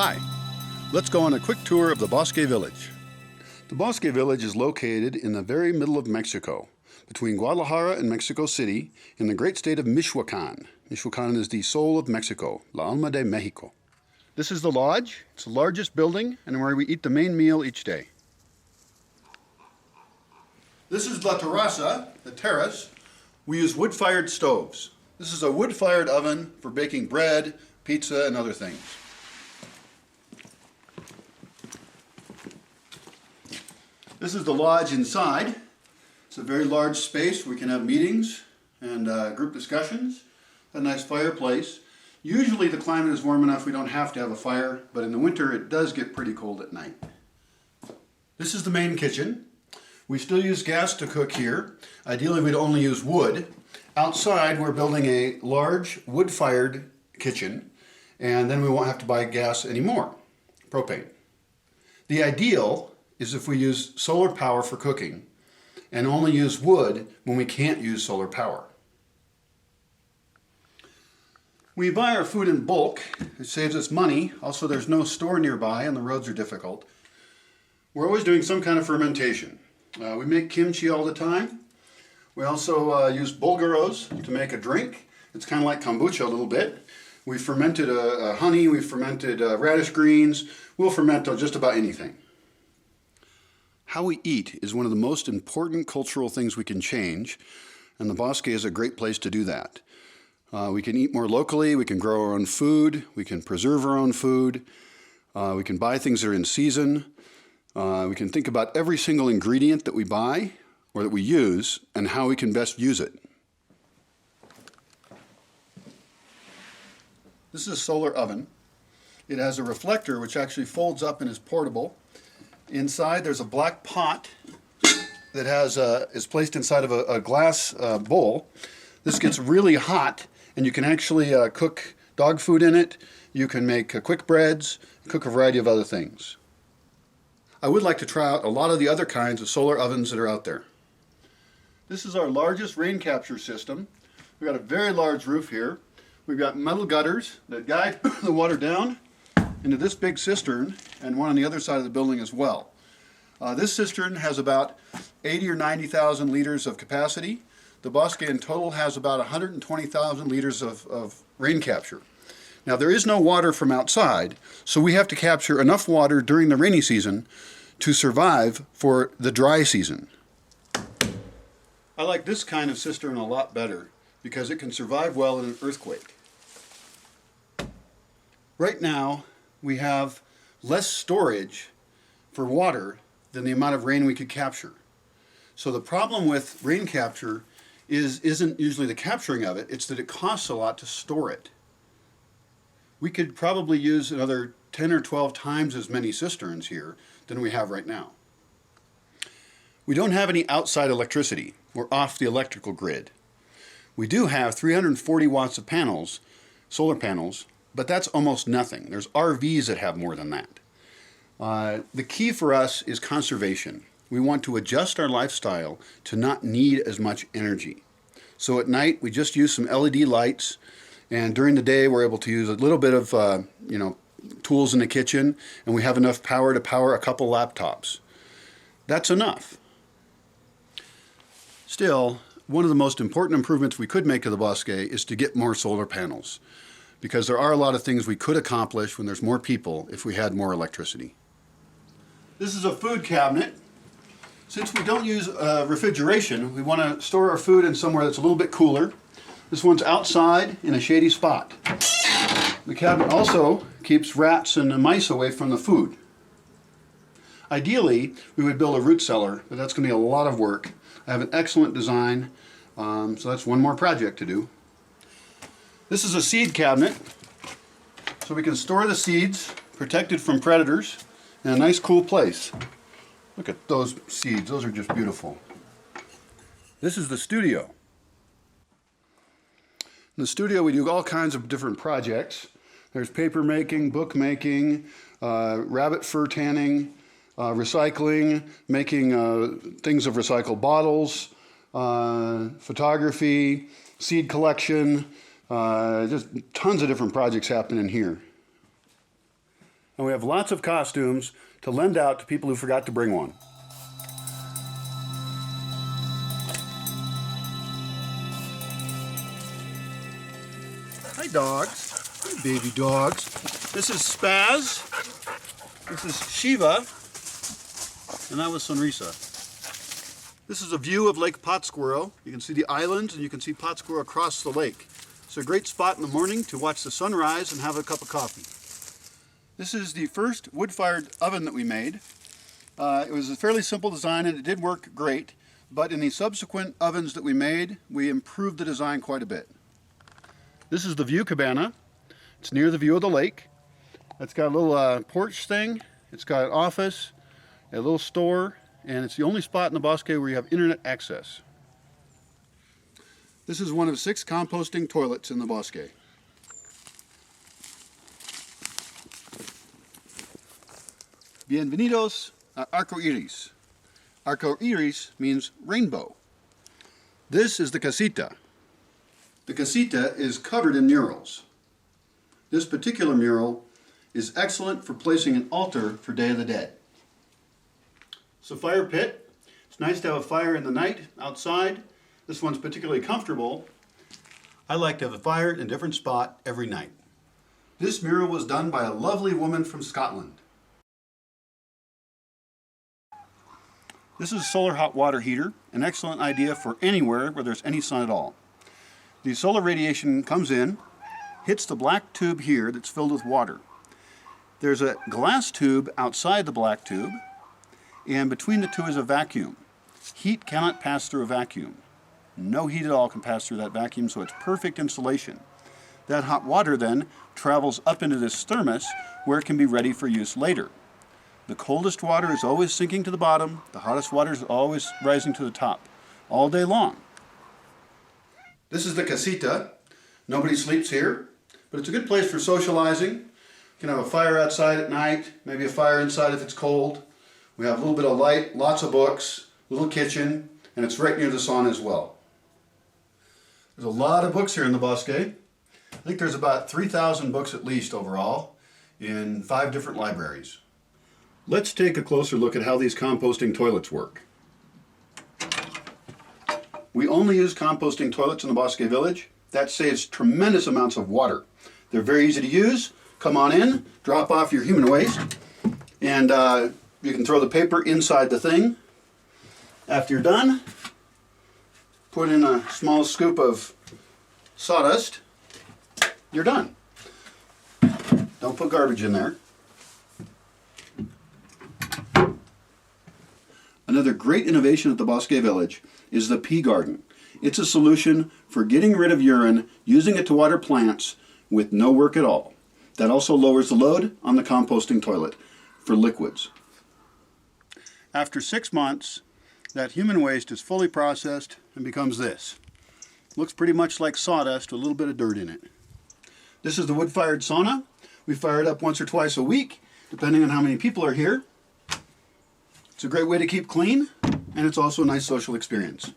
Hi, let's go on a quick tour of the Bosque Village. The Bosque Village is located in the very middle of Mexico, between Guadalajara and Mexico City, in the great state of Michoacan. Michoacan is the soul of Mexico, La Alma de Mexico. This is the lodge. It's the largest building and where we eat the main meal each day. This is La Terraza, the terrace. We use wood-fired stoves. This is a wood-fired oven for baking bread, pizza, and other things. This is the lodge inside. It's a very large space where we can have meetings and group discussions. A nice fireplace. Usually the climate is warm enough we don't have to have a fire, but in the winter it does get pretty cold at night. This is the main kitchen. We still use gas to cook here. Ideally we'd only use wood. Outside we're building a large wood-fired kitchen, and then we won't have to buy gas anymore, propane. The ideal is if we use solar power for cooking and only use wood when we can't use solar power. We buy our food in bulk. It saves us money. Also, there's no store nearby and the roads are difficult. We're always doing some kind of fermentation. We make kimchi all the time. We also use bulguros to make a drink. It's kind of like kombucha a little bit. We fermented honey, we fermented radish greens. We'll ferment just about anything. How we eat is one of the most important cultural things we can change, and the Bosque is a great place to do that. We can eat more locally, we can grow our own food, we can preserve our own food, we can buy things that are in season, we can think about every single ingredient that we buy or that we use and how we can best use it. This is a solar oven. It has a reflector which actually folds up and is portable. Inside there's a black pot that is placed inside of a glass bowl. This gets really hot and you can actually cook dog food in it. You can make quick breads, cook a variety of other things. I would like to try out a lot of the other kinds of solar ovens that are out there. This is our largest rain capture system. We've got a very large roof here. We've got metal gutters that guide the water down into this big cistern, and one on the other side of the building as well. This cistern has about 80 or 90,000 liters of capacity. The Bosque in total has about 120,000 liters of rain capture. Now there is no water from outside, so we have to capture enough water during the rainy season to survive for the dry season. I like this kind of cistern a lot better because it can survive well in an earthquake. Right now, we have less storage for water than the amount of rain we could capture. So the problem with rain capture isn't usually the capturing of it, it's that it costs a lot to store it. We could probably use another 10 or 12 times as many cisterns here than we have right now. We don't have any outside electricity. We're off the electrical grid. We do have 340 watts of panels, solar panels, but that's almost nothing. There's RVs that have more than that. The key for us is conservation. We want to adjust our lifestyle to not need as much energy. So at night we just use some LED lights, and during the day we're able to use a little bit of tools in the kitchen, and we have enough power to power a couple laptops. That's enough. Still, one of the most important improvements we could make to the Bosque is to get more solar panels, because there are a lot of things we could accomplish when there's more people if we had more electricity. This is a food cabinet. Since we don't use refrigeration, we want to store our food in somewhere that's a little bit cooler. This one's outside in a shady spot. The cabinet also keeps rats and mice away from the food. Ideally, we would build a root cellar, but that's going to be a lot of work. I have an excellent design, so that's one more project to do. This is a seed cabinet, so we can store the seeds protected from predators in a nice cool place. Look at those seeds, those are just beautiful. This is the studio. In the studio we do all kinds of different projects. There's paper making, book making, rabbit fur tanning, recycling, making things of recycled bottles, photography, seed collection, just tons of different projects happening here. and we have lots of costumes to lend out to people who forgot to bring one. Hi dogs. Hi baby dogs. This is Spaz. This is Shiva. And that was Sonrisa. This is a view of Lake Pátzcuaro. You can see the islands and you can see Pátzcuaro across the lake. It's a great spot in the morning to watch the sunrise and have a cup of coffee. This is the first wood-fired oven that we made. It was a fairly simple design and it did work great, but in the subsequent ovens that we made, we improved the design quite a bit. This is the view cabana. It's near the view of the lake. It's got a little porch thing. It's got an office, a little store, and it's the only spot in the Bosque where you have internet access. This is one of 6 composting toilets in the Bosque. Bienvenidos a Arcoiris. Arcoiris means rainbow. This is the casita. The casita is covered in murals. This particular mural is excellent for placing an altar for Day of the Dead. It's a fire pit. It's nice to have a fire in the night outside. This one's particularly comfortable. I like to have a fire in a different spot every night. This mural was done by a lovely woman from Scotland. This is a solar hot water heater, an excellent idea for anywhere where there's any sun at all. The solar radiation comes in, hits the black tube here that's filled with water. There's a glass tube outside the black tube, and between the two is a vacuum. Heat cannot pass through a vacuum. No heat at all can pass through that vacuum, so it's perfect insulation. That hot water then travels up into this thermos where it can be ready for use later. The coldest water is always sinking to the bottom, the hottest water is always rising to the top, all day long. This is the casita. Nobody sleeps here, but it's a good place for socializing. You can have a fire outside at night, maybe a fire inside if it's cold. We have a little bit of light, lots of books, little kitchen, and it's right near the sauna as well. There's a lot of books here in the Bosque. I think there's about 3,000 books at least overall in 5 different libraries. Let's take a closer look at how these composting toilets work. We only use composting toilets in the Bosque Village. That saves tremendous amounts of water. They're very easy to use. Come on in, drop off your human waste, and you can throw the paper inside the thing. After you're done, put in a small scoop of sawdust. You're done. Don't put garbage in there. Another great innovation at the Bosque Village is the pea garden. It's a solution for getting rid of urine, using it to water plants with no work at all. That also lowers the load on the composting toilet for liquids. After 6 months, that human waste is fully processed and becomes this. Looks pretty much like sawdust with a little bit of dirt in it. This is the wood-fired sauna. We fire it up once or twice a week, depending on how many people are here. It's a great way to keep clean, and it's also a nice social experience,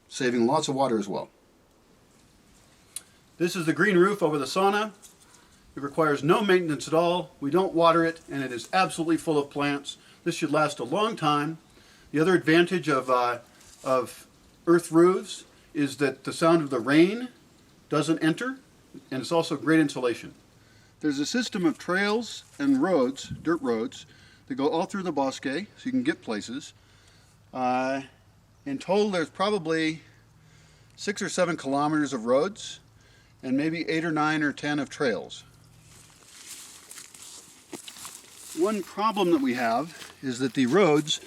saving lots of water as well. This is the green roof over the sauna. It requires no maintenance at all. We don't water it, and it is absolutely full of plants. This should last a long time. The other advantage of earth roofs is that the sound of the rain doesn't enter, and it's also great insulation. There's a system of trails and roads, dirt roads, that go all through the Bosque, so you can get places. In total, there's probably 6 or 7 kilometers of roads, and maybe 8 or 9 or 10 of trails. One problem that we have is that the roads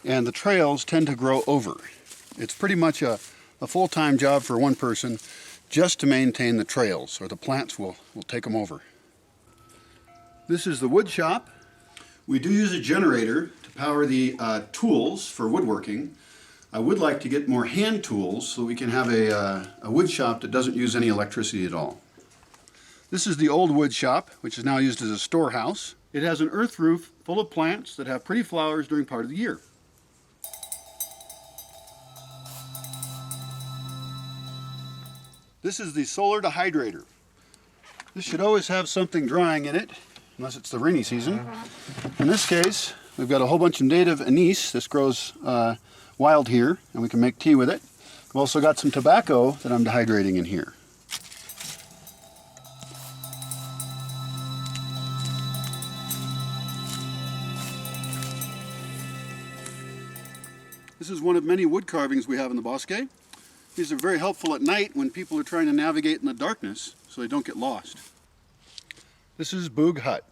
and the trails tend to grow over. It's pretty much a full-time job for one person just to maintain the trails, or the plants will take them over. This is the wood shop. We do use a generator to power the tools for woodworking. I would like to get more hand tools so we can have a wood shop that doesn't use any electricity at all. This is the old wood shop, which is now used as a storehouse. It has an earth roof full of plants that have pretty flowers during part of the year. This is the solar dehydrator. This should always have something drying in it. unless it's the rainy season. In this case, we've got a whole bunch of native anise. This grows wild here, and we can make tea with it. We've also got some tobacco that I'm dehydrating in here. This is one of many wood carvings we have in the Bosque. These are very helpful at night when people are trying to navigate in the darkness so they don't get lost. This is Boog Hut.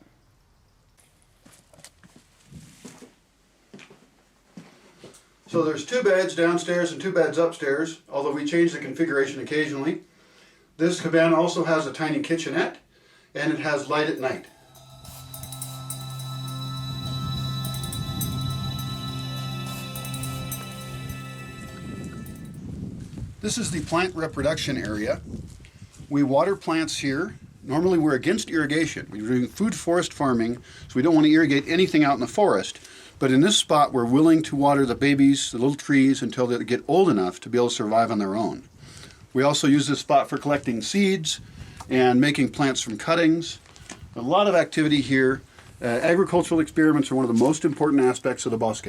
So there's 2 beds downstairs and 2 beds upstairs, although we change the configuration occasionally. This cabana also has a tiny kitchenette, and it has light at night. This is the plant reproduction area. We water plants here. Normally we're against irrigation. We're doing food forest farming, so we don't want to irrigate anything out in the forest. But in this spot, we're willing to water the babies, the little trees, until they get old enough to be able to survive on their own. We also use this spot for collecting seeds and making plants from cuttings. A lot of activity here. Agricultural experiments are one of the most important aspects of the Bosque.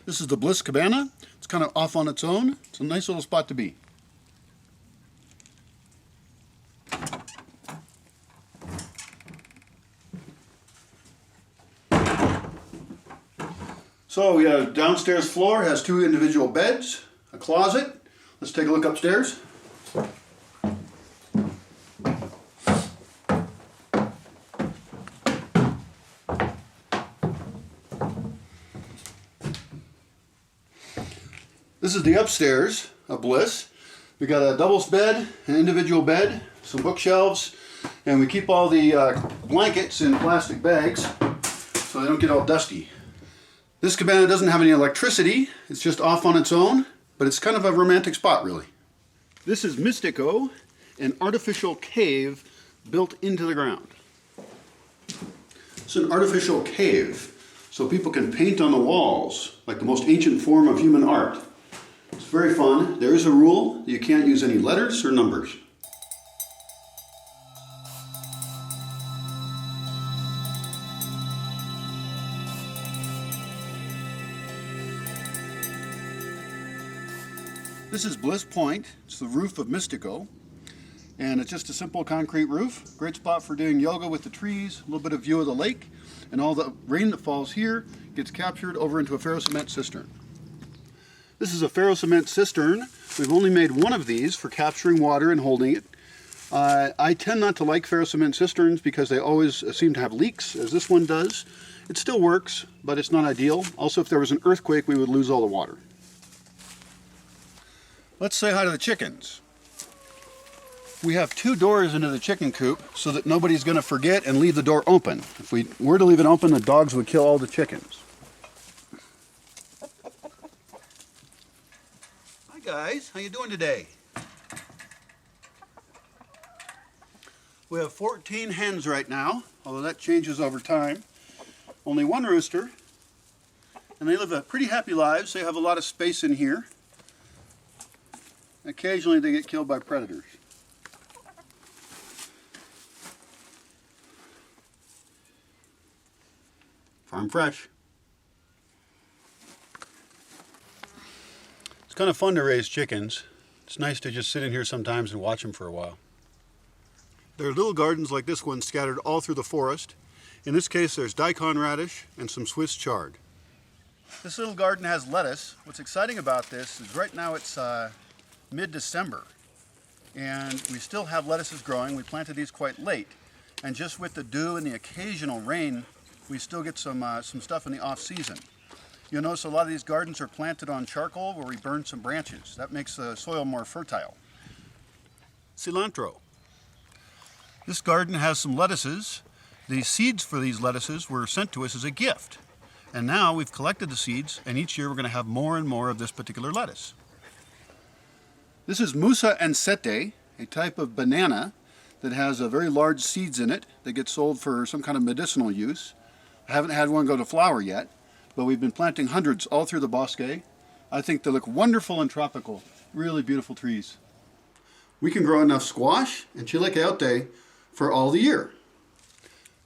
This is the Bliss Cabana. It's kind of off on its own. It's a nice little spot to be. So we have a downstairs floor, has 2 individual beds, a closet. Let's take a look upstairs. This is the upstairs of Bliss. We got a double bed, an individual bed, some bookshelves, and we keep all the blankets in plastic bags so they don't get all dusty. This cabana doesn't have any electricity. It's just off on its own, but it's kind of a romantic spot, really. This is Mystico, an artificial cave built into the ground. It's an artificial cave, so people can paint on the walls, like the most ancient form of human art. It's very fun. There is a rule. You can't use any letters or numbers. This is Bliss Point. It's the roof of Mystico. And it's just a simple concrete roof. Great spot for doing yoga with the trees, a little bit of view of the lake, and all the rain that falls here gets captured over into a ferrocement cistern. This is a ferrocement cistern. We've only made one of these for capturing water and holding it. I tend not to like ferrocement cisterns because they always seem to have leaks, as this one does. It still works, but it's not ideal. Also, if there was an earthquake, we would lose all the water. Let's say hi to the chickens. We have 2 doors into the chicken coop so that nobody's going to forget and leave the door open. If we were to leave it open, the dogs would kill all the chickens. Hi guys, how you doing today? We have 14 hens right now, although that changes over time. Only 1 rooster, and they live a pretty happy lives. They have a lot of space in here. Occasionally they get killed by predators. Farm fresh. It's kind of fun to raise chickens. It's nice to just sit in here sometimes and watch them for a while. There are little gardens like this one scattered all through the forest. In this case there's daikon radish and some Swiss chard. This little garden has lettuce. What's exciting about this is right now it's mid-December and we still have lettuces growing. We planted these quite late, and just with the dew and the occasional rain we still get some stuff in the off-season. You'll notice a lot of these gardens are planted on charcoal where we burn some branches. That makes the soil more fertile. Cilantro. This garden has some lettuces. The seeds for these lettuces were sent to us as a gift, and now we've collected the seeds, and each year we're going to have more and more of this particular lettuce. This is Musa ancete, a type of banana that has very large seeds in it that get sold for some kind of medicinal use. I haven't had one go to flower yet, but we've been planting hundreds all through the Bosque. I think they look wonderful and tropical. Really beautiful trees. We can grow enough squash and chilacayote for all the year.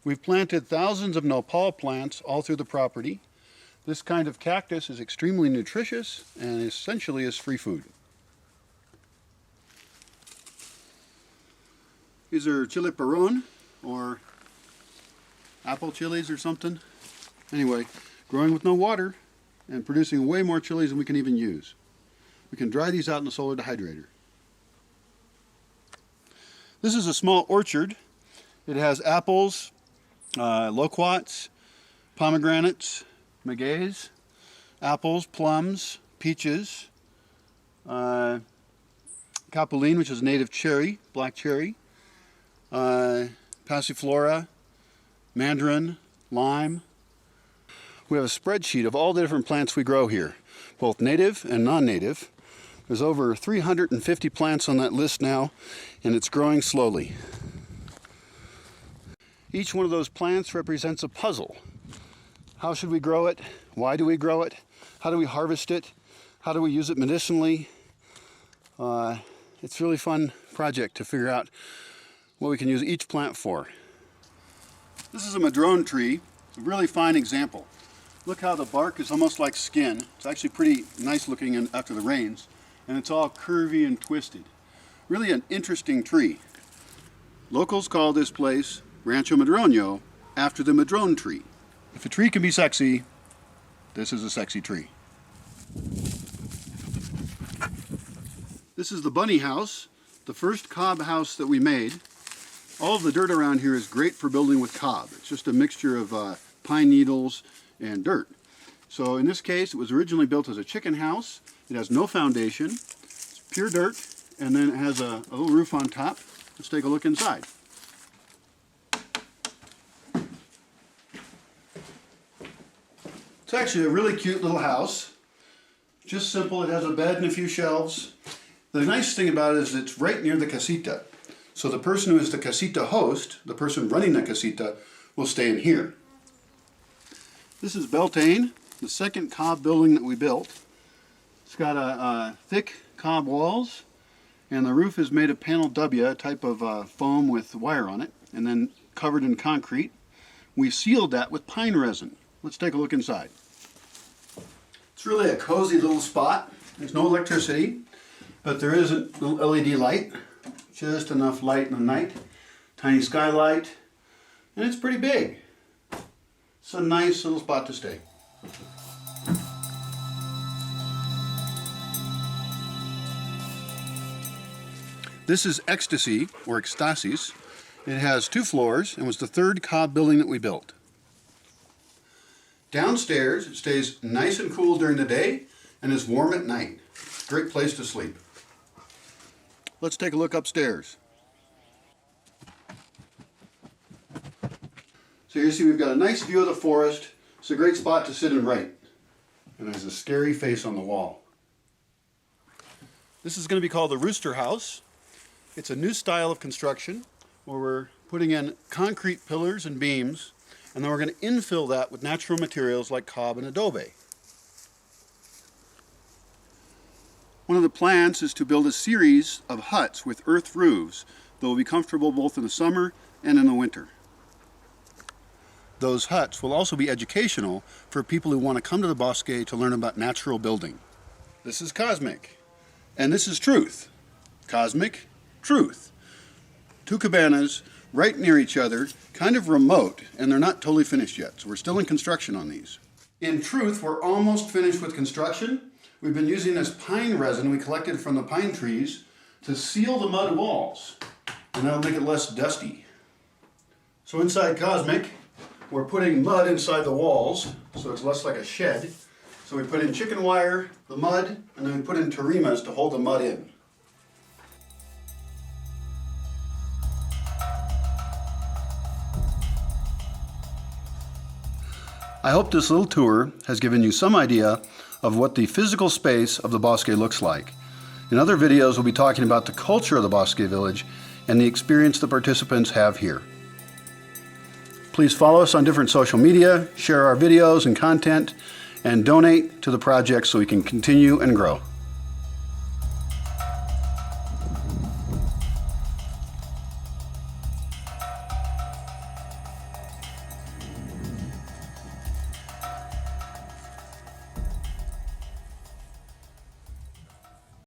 We've planted thousands of nopal plants all through the property. This kind of cactus is extremely nutritious and essentially is free food. These are chili perron, or apple chilies or something. Anyway, growing with no water and producing way more chilies than we can even use. We can dry these out in the solar dehydrator. This is a small orchard. It has apples, loquats, pomegranates, magueys, apples, plums, peaches, capulin, which is a native cherry, black cherry, passiflora, mandarin, lime. We have a spreadsheet of all the different plants we grow here, both native and non-native. There's over 350 plants on that list now, and it's growing slowly. Each one of those plants represents a puzzle. How should we grow it? Why do we grow it? How do we harvest it? How do we use it medicinally? It's a really fun project to figure out what we can use each plant for. This is a madrone tree, a really fine example. Look how the bark is almost like skin. It's actually pretty nice looking after the rains, and it's all curvy and twisted. Really an interesting tree. Locals call this place Rancho Madroño after the madrone tree. If a tree can be sexy, this is a sexy tree. This is the bunny house, the first cob house that we made. All of the dirt around here is great for building with cob. It's just a mixture of pine needles and dirt. So in this case, it was originally built as a chicken house. It has no foundation, it's pure dirt, and then it has a little roof on top. Let's take a look inside. It's actually a really cute little house. Just simple. It has a bed and a few shelves. The nice thing about it is it's right near the casita. So the person who is the casita host, the person running the casita, will stay in here. This is Beltane, the second cob building that we built. It's got a thick cob walls, and the roof is made of panel W, a type of foam with wire on it, and then covered in concrete. We sealed that with pine resin. Let's take a look inside. It's really a cozy little spot. There's no electricity, but there is a little LED light. Just enough light in the night. Tiny skylight, and it's pretty big. It's a nice little spot to stay. This is Ecstasy, or Ecstasis. It has 2 floors and was the third cob building that we built. Downstairs, it stays nice and cool during the day and is warm at night. Great place to sleep. Let's take a look upstairs. So you see we've got a nice view of the forest. It's a great spot to sit and write. And there's a scary face on the wall. This is going to be called the Rooster House. It's a new style of construction where we're putting in concrete pillars and beams, and then we're going to infill that with natural materials like cob and adobe. One of the plans is to build a series of huts with earth roofs that will be comfortable both in the summer and in the winter. Those huts will also be educational for people who want to come to the Bosque to learn about natural building. This is Cosmic, and this is Truth. Cosmic, Truth. 2 cabanas right near each other, kind of remote, and they're not totally finished yet, so we're still in construction on these. In Truth, we're almost finished with construction. We've been using this pine resin we collected from the pine trees to seal the mud walls, and that'll make it less dusty. So inside Cosmic, we're putting mud inside the walls, so it's less like a shed. So we put in chicken wire, the mud, and then we put in tarimas to hold the mud in. I hope this little tour has given you some idea of what the physical space of the Bosque looks like. In other videos, we'll be talking about the culture of the Bosque Village and the experience the participants have here. Please follow us on different social media, share our videos and content, and donate to the project so we can continue and grow.